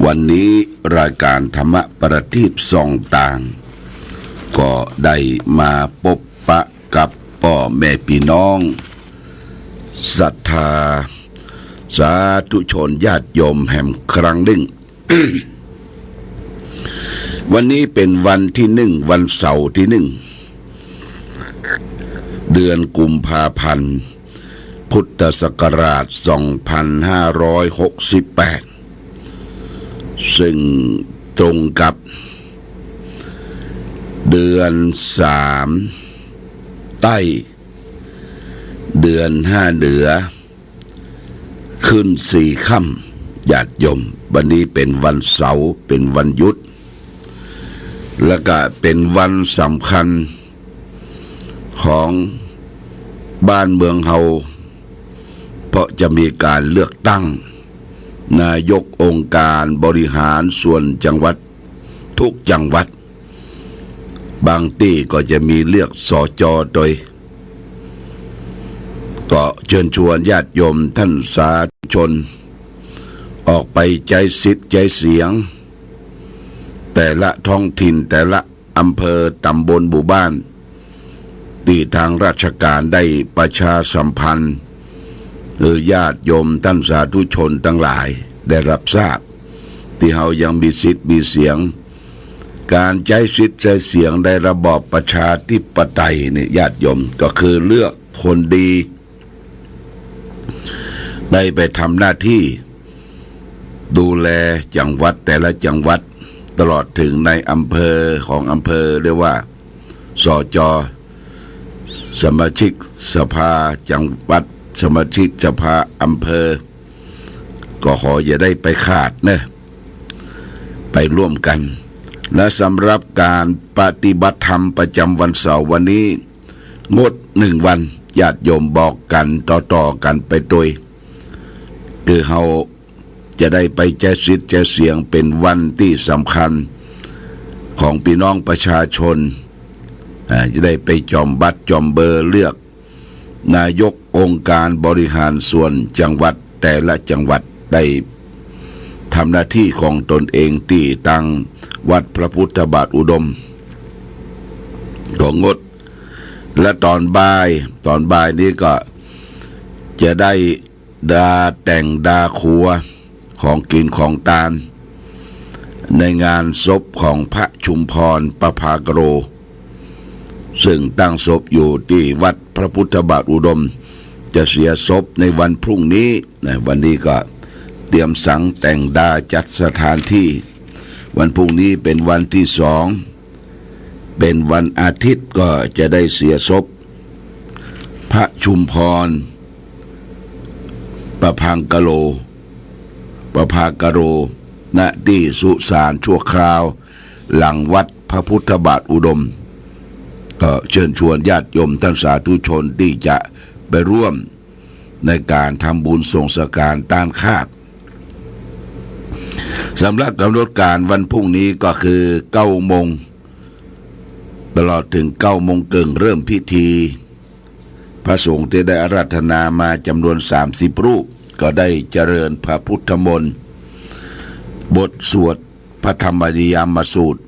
วันนี้รายการธรรมประทีปส่องต่างก็ได้มาพบปะกับพ่อแม่พี่น้องศรัทธาสาธุชนญาติโยมแห่งครั้งหนึ่ง วันนี้เป็นวันที่1วันเสาร์ที่1เดือนกุมภาพันธ์พุทธศักราช2568ซึ่งตรงกับเดือน3ใต้เดือน5เหนือขึ้น4ค่ำญาติโยมวันนี้เป็นวันเสาร์เป็นวันหยุดและก็เป็นวันสำคัญของบ้านเมืองเฮาเพราะจะมีการเลือกตั้งนายกองค์การบริหารส่วนจังหวัดทุกจังหวัดบางที่ก็จะมีเลือกสจ.โดยก็เชิญชวนญาติโยมท่านสาธุชนออกไปใจสิทธิ์ใจเสียงแต่ละท้องถิ่นแต่ละอำเภอตำบลหมู่บ้านที่ทางราชการได้ประชาสัมพันธ์หรือญาติโยมท่านสาธุชนทั้งหลายได้รับทราบที่เฮายังมีสิทธิ์มีเสียงการใช้สิทธิ์ใช้เสียงในระบอบประชาธิปไตยเนี่ยญาติโยมก็คือเลือกคนดีได้ไปทำหน้าที่ดูแลจังหวัดแต่ละจังหวัดตลอดถึงในอำเภอของอำเภอเรียกว่าสจ.สมาชิกสภาจังหวัดสมาชิกสภาอำเภอก็ขออย่าได้ไปขาดนะไปร่วมกันและสำหรับการปฏิบัติธรรมประจำวันเสาร์วันนี้งด1วันญาติโยมบอกกันต่อกันไปโดยคือเฮาจะได้ไปแจกสิทธิ์แจกเสียงเป็นวันที่สำคัญของพี่น้องประชาชนจะได้ไปจอมบัตรจอมเบอร์เลือกนายกองค์การบริหารส่วนจังหวัดแต่ละจังหวัดได้ทำหน้าที่ของตนเองที่ตั้งวัดพระพุทธบาทอุดมก็งดและตอนบ่ายนี้ก็จะได้ดาแต่งดาครัวของกินของทานในงานศพของพระชุมพรประภากโรซึ่งตั้งศพอยู่ที่วัดพระพุทธบาทอุดมจะเสียศพในวันพรุ่งนี้วันนี้ก็เตรียมสังแต่งดาจัดสถานที่วันพรุ่งนี้เป็นวันที่2เป็นวันอาทิตย์ก็จะได้เสียศพพระชุมพรประภากโรณที่สุสานชั่วคราวหลังวัดพระพุทธบาทอุดมก็เชิญชวนญาติโยมท่านสาธุชนที่จะไปร่วมในการทำบุญส่งสการต้านคาบสำหรับกำหนดการวันพรุ่งนี้ก็คือ9 โมงตลอดถึง9 โมงครึ่งเริ่มพิธีพระสงฆ์ที่ได้อาราธนามาจำนวน30 รูปก็ได้เจริญพระพุทธมนต์บทสวดพระธรรมนิยามสูตร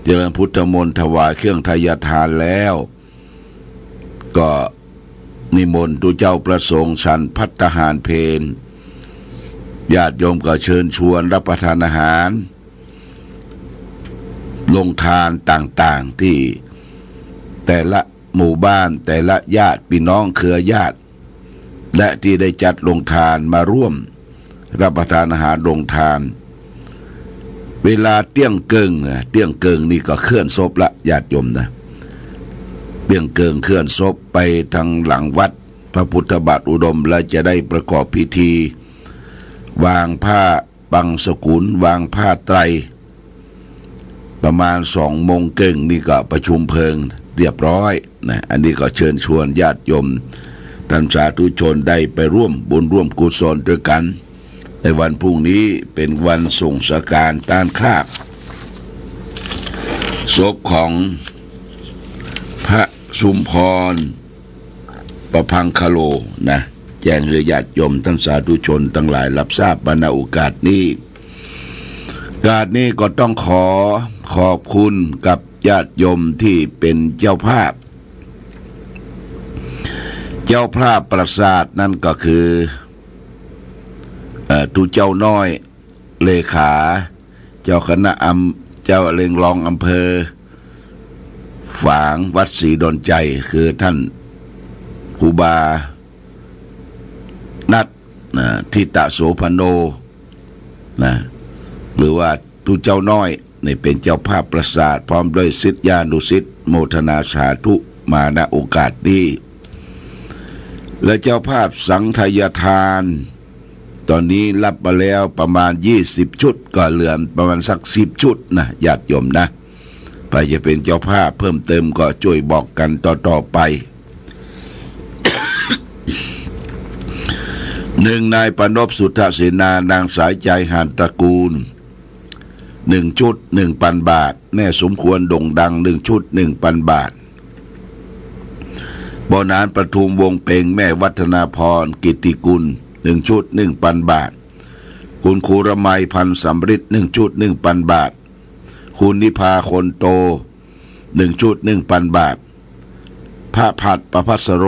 เจริญพุทธมนต์ถวายเครื่องทายทานแล้วก็นิมนต์ตุเจ้าประสงค์ฉันภัตตาหารเพลญาติโยมก็เชิญชวนรับประทานอาหารลงทานต่างๆที่แต่ละหมู่บ้านแต่ละญาติพี่น้องเครือญาติและที่ได้จัดลงทานมาร่วมรับประทานอาหารลงทานเวลาเที่ยงเกิงนี่ก็เคลื่อนศพละญาติโยมนะเที่ยงเกิงเคลื่อนศพไปทางหลังวัดพระพุทธบาทอุดมและจะได้ประกอบพิธีวางผ้าบังสกุลวางผ้าไตรประมาณ2 โมงครึ่งนี่ก็ประชุมเพลิงเรียบร้อยนะอันนี้ก็เชิญชวนญาติโยมท่านสาธุชนได้ไปร่วมบุญร่วมกุศลด้วยกันในวันพรุ่งนี้เป็นวันส่งสการต้านคาบศพของพระชุมพรประพังคโลนะ แจ้งให้ญาติโยมท่านสาธุชนทั้งหลายรับทราบในโอกาสนี้ การนี้ก็ต้องขอบคุณกับญาติโยมที่เป็นเจ้าภาพปราสาทนั่นก็คือตูเจ้าน้อยเลขาเจ้าคณะเจ้าเล็งรองอำเภอฝางวัดศรีดอนใจคือท่านครูบานัททิตะโสพโนนะหรือว่าตูเจ้าน้อยนี่เป็นเจ้าภาพปราสาทพร้อมด้วยศิษยานุศิษย์โมทนาสาธุมาณโอกาสนี้และเจ้าภาพสังฆทานตอนนี้รับมาแล้วประมาณ20ชุดก็เหลือประมาณสัก10ชุดนะญาติโยมนะไปจะเป็นเจ้าภาพเพิ่มเติมก็ช่วยบอกกันต่อไป หนึ่งนายปนพสุทธเสนานางสายใจหานตระกูล1ชุด 1,000 บาทแม่สมควรโด่งดัง1ชุด 1,000 บาทบนานประทุมวงเปงแม่วัฒนาพรกิตติกุล1ชุด 1,000 บาทคุณครูระไมพันธ์สำริด1ชุด 1,000 บาทคุณนิพาคนโต1ชุด 1,000 บาทพระผัดประภัสโร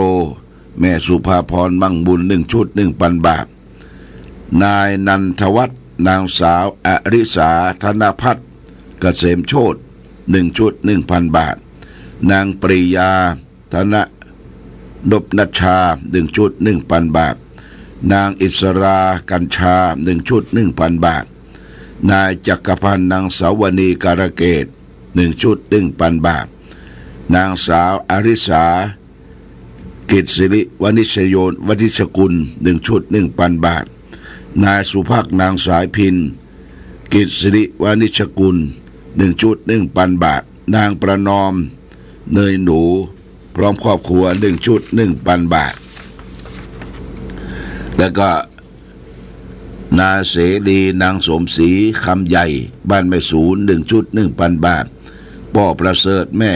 แม่สุภาพรมั่งบุญ1ชุด 1,000 บาทนายนันทวัฒน์นางสาวอริสาธนพัฒน์เกษมโชติ1ชุด 1,000 บาทนางปริยาธนนพนัชชา1ชุด 1,000 บาทนางอิสรากัญชา1ชุด 1,000 บาทนายจักรพันธ์นางสาวณีการเกต1ชุด 1,000 บาทนางสาวอริสากิตสิริวณิชโยนวณิชกุล1ชุด 1,000 บาทนายสุภักนางสายพินกิตสิริวณิชกุล1ชุด 1,000 บาทนางประนอมเนยหนูพร้อมครอบครัว1ชุด 1,000 บาทแล้วก็นาเสรีนางสมศรีคำใหญ่บ้านแม่ศูนย์1ชุด 1,000 บาทพ่อประเสริฐแม่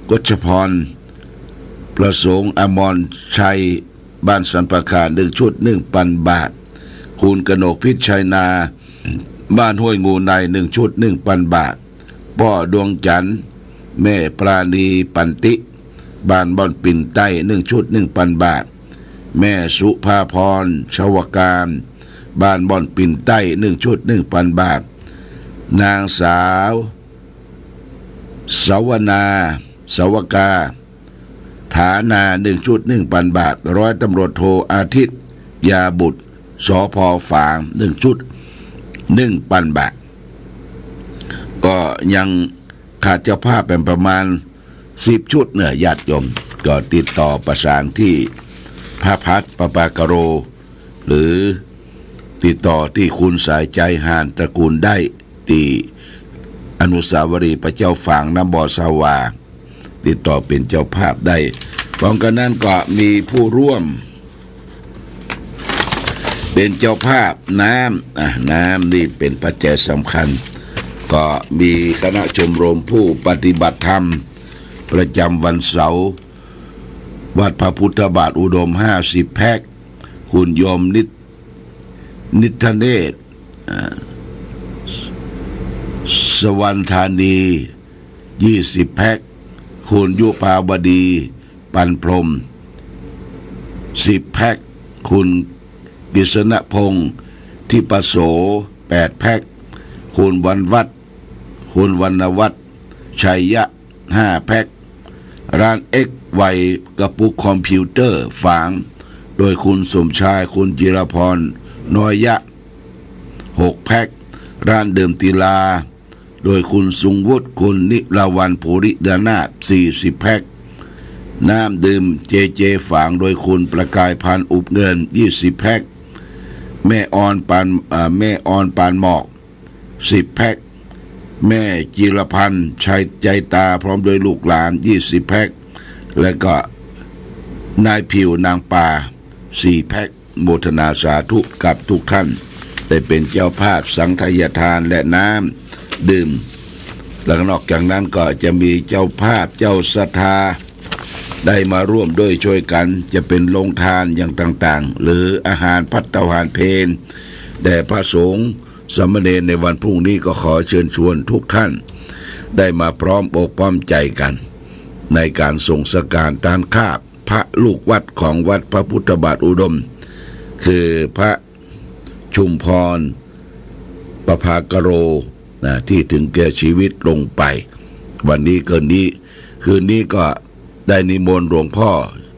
กฤษพรประสงค์อมรชัยบ้านสันปะขา1ชุด 1,000 บาทคุณกนกพิชัยนาบ้านห้วยงูใน1ชุด 1,000 บาทพ่อดวงจันทร์แม่ปราณีปันติบ้านบ่อนปิ่นใต้1ชุด 1,000 บาทแม่สุภาพรชวการบ้านบ่อนปิ่นใต้1ชุด 1,000 บาทนางสาวสวนาสวกาฐานา1ชุด 1,000 บาทร้อยตำรวจโทอาทิตย์ยาบุตรสพ.ฝาง1ชุด 1,000 บาทก็ยังขาดเจ้าภาพเป็นประมาณ10ชุดเนี่ยญาติโยมก็ติดต่อประสานที่พระพัฒน์ปปากโรหรือติดต่อที่คุณสายใจหานตระกูลได้ที่อนุสาวรีย์พระเจ้าฝางน้ำบ่อสาวาติดต่อเป็นเจ้าภาพได้พร้อมกันนั้นก็มีผู้ร่วมเป็นเจ้าภาพน้ำนี่เป็นปัจจัยสำคัญก็มีคณะชมรมผู้ปฏิบัติธรรมประจำวันเสาร์วัดพระพุทธบาทอุดม50แพ็คคุณโยมนิทเนศสวรรธานี20แพ็คคุณยุภาวดีปันพรหม10แพ็คคุณกฤษณพงศ์ทิปโส8แพ็คคุณวรรณวัฒน์ชัยยะ5แพ็คร้านเอ็กไวกระปุกคอมพิวเตอร์ฝางโดยคุณสมชายคุณจิรพรน้อยยะ6แพ็คร้านเดิมติลาโดยคุณสุงวุฒิคุณนิรวันภูริดานาถ40แพ็คน้ำดื่มเจฝางโดยคุณประกายพันธ์อุบเงิน20แพ็คแม่ออนปานหมอก10แพ็คแม่จิรพันธ์ชัยใจตาพร้อมด้วยลูกหลาน20แพ็คและก็นายผิวนางป่า4แพ็คโมทนาสาธุกับทุกท่านได้เป็นเจ้าภาพสังฆทานและน้ำดื่มและนอกจากนั้นก็จะมีเจ้าภาพเจ้าศรัทธาได้มาร่วมด้วยช่วยกันจะเป็นโรงทานอย่างต่างๆหรืออาหารภัตตาหารเพลแด่พระสงฆ์ สามเณรในวันพรุ่งนี้ก็ขอเชิญชวนทุกท่านได้มาพร้อมอกพร้อมใจกันในการส่งสการตานคาบพระลูกวัดของวัดพระพุทธบาทอุดมคือพระชุมพรประภากโรที่ถึงแก่ชีวิตลงไปวันนี้คืนนี้ก็ได้นิมนต์หลวงพ่อ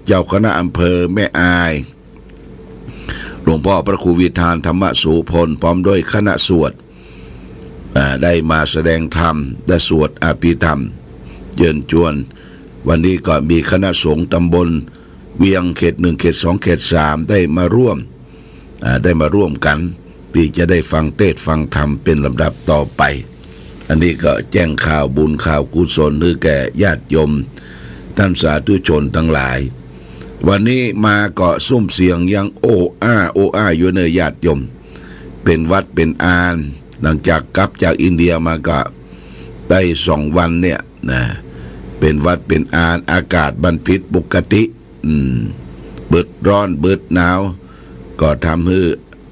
เจ้าคณะอำเภอแม่อายหลวงพ่อพระครูวิธานธรรมโสพลพร้อมด้วยคณะสวดได้มาแสดงธรรมและสวดอภิธรรมเยินจวนวันนี้ก็มีคณะสงฆ์ตำบลเวียงเขต 1เขต 2เขต 3ได้มาร่วมกันที่จะได้ฟังเทศน์ฟังธรรมเป็นลำดับต่อไปอันนี้ก็แจ้งข่าวบุญข่าวกุศลหรือแก่ญาติโยมท่านสาธุชนทั้งหลายวันนี้มาเกาะซุ้มเสียงยังโอ้อ้าอยู่เนยญาติโยมเป็นวัดเป็นอานหลังจากกลับจากอินเดียมาก็ได้2 วันเนี่ยนะเป็นวัดเป็นอานอากาศบรรพิษปกติเบิดร้อนเบิดหนาวก็ทำให้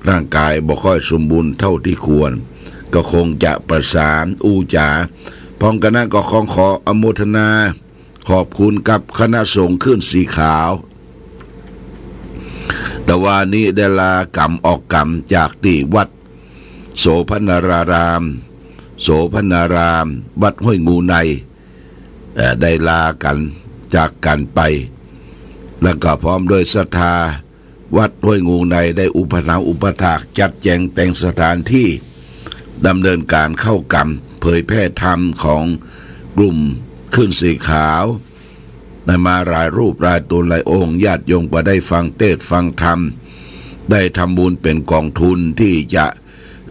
ร่างกายบ่ค่อยสมบูรณ์เท่าที่ควรก็คงจะประสานอูจ๋าพร้อมกันนั้นก็ขออนุโมทนาขอบคุณกับคณะสงฆ์ขึ้นสีขาวแต่ว่านี้ได้ลากรรมออกกรรมจากที่วัดโสภณารามวัดห้วยงูในได้ลากันจากกันไปแล้วก็พร้อมด้วยศรัทธาวัดห้วยงูในได้อุปถัมภ์อุปถากจัดแจงแต่งสถานที่ดำเนินการเข้ากรรมเผยแพร่ธรรมของกลุ่มขึ้นสีขาวได้มาหลายรูปหลายตนหลายองค์ญาติโยมก็ได้ฟังเทศน์ฟังธรรมได้ทำบุญเป็นกองทุนที่จะ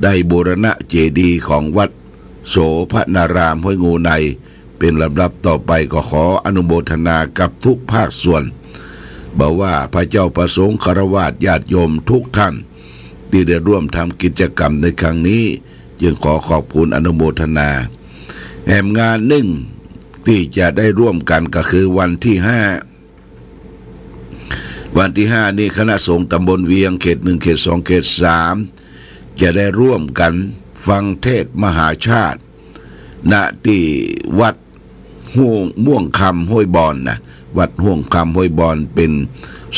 ได้บูรณะเจดีย์ของวัดโสภณารามห้วยงูในเป็นลำดับต่อไปก็ขออนุโมทนากับทุกภาคส่วนบอกว่าพระเจ้าประสงค์ฆราวาสญาติโยมทุกท่านที่ได้ร่วมทำกิจกรรมในครั้งนี้จึงขอขอบคุณอนุโมทนาแห่งงานหนึ่งที่จะได้ร่วมกันก็คือวันที่ 5นี้คณะสงฆ์ตำบลเวียงเขต 1เขต 2เขต 3จะได้ร่วมกันฟังเทศน์มหาชาติณที่วัดม่วงคำห้วยบอนนะวัดห่วงคำห้วยบอนเป็น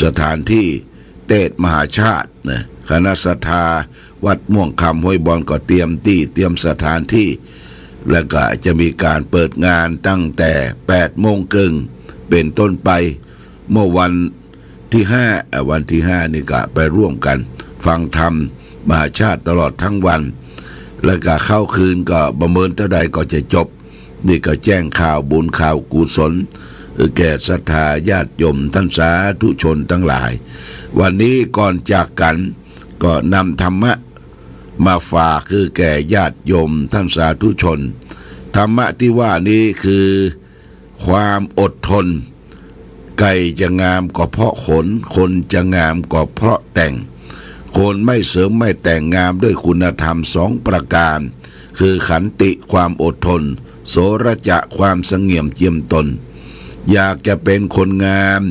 สถานที่เทศน์มหาชาตินะคณะศรัทธาวัดม่วงคำห้วยบอนก็เตรียมสถานที่แล้วก็จะมีการเปิดงานตั้งแต่8 โมงครึ่งเป็นต้นไปเมื่อวันที่ 5นี่ก็ไปร่วมกันฟังธรรมมหาชาติตลอดทั้งวันแล้วก็เข้าคืนก็ประเมินเท่าใดก็จะจบนี่ก็แจ้งข่าวบุญข่าวกุศลแก่ศรัทธาญาติโยมท่านสาธุชนทั้งหลายวันนี้ก่อนจากกันก็นำธรรมะมาฝากคือแก่ญาติโยมท่านสาธุชนธรรมะที่ว่านี้คือความอดทนไก่จะงามก็เพราะขนคนจะงามก็เพราะแต่งคนไม่เสริมไม่แต่งงามด้วยคุณธรรม2 ประการคือขันติความอดทนโสรจะความสงเงียมเจียมตนอยากจะเป็นคนงาม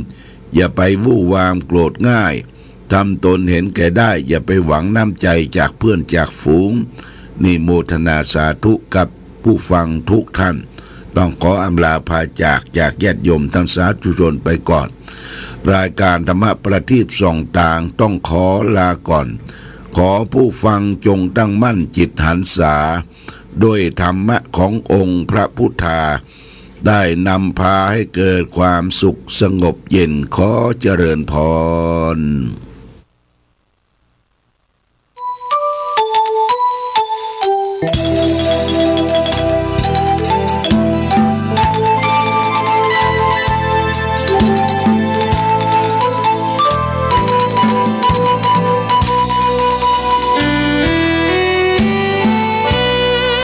อย่าไปวู่วามโกรธง่ายทำตนเห็นแก่ได้อย่าไปหวังน้ำใจจากเพื่อนจากฝูงนี่โมทนาสาธุกับผู้ฟังทุกท่านต้องขออำลาพาจากญาติโยมท่านสาธุชนไปก่อนรายการธรรมะประทีปส่องต่างต้องขอลาก่อนขอผู้ฟังจงตั้งมั่นจิตหันษาด้วยธรรมะขององค์พระพุทธาได้นำพาให้เกิดความสุขสงบเย็นขอเจริญพร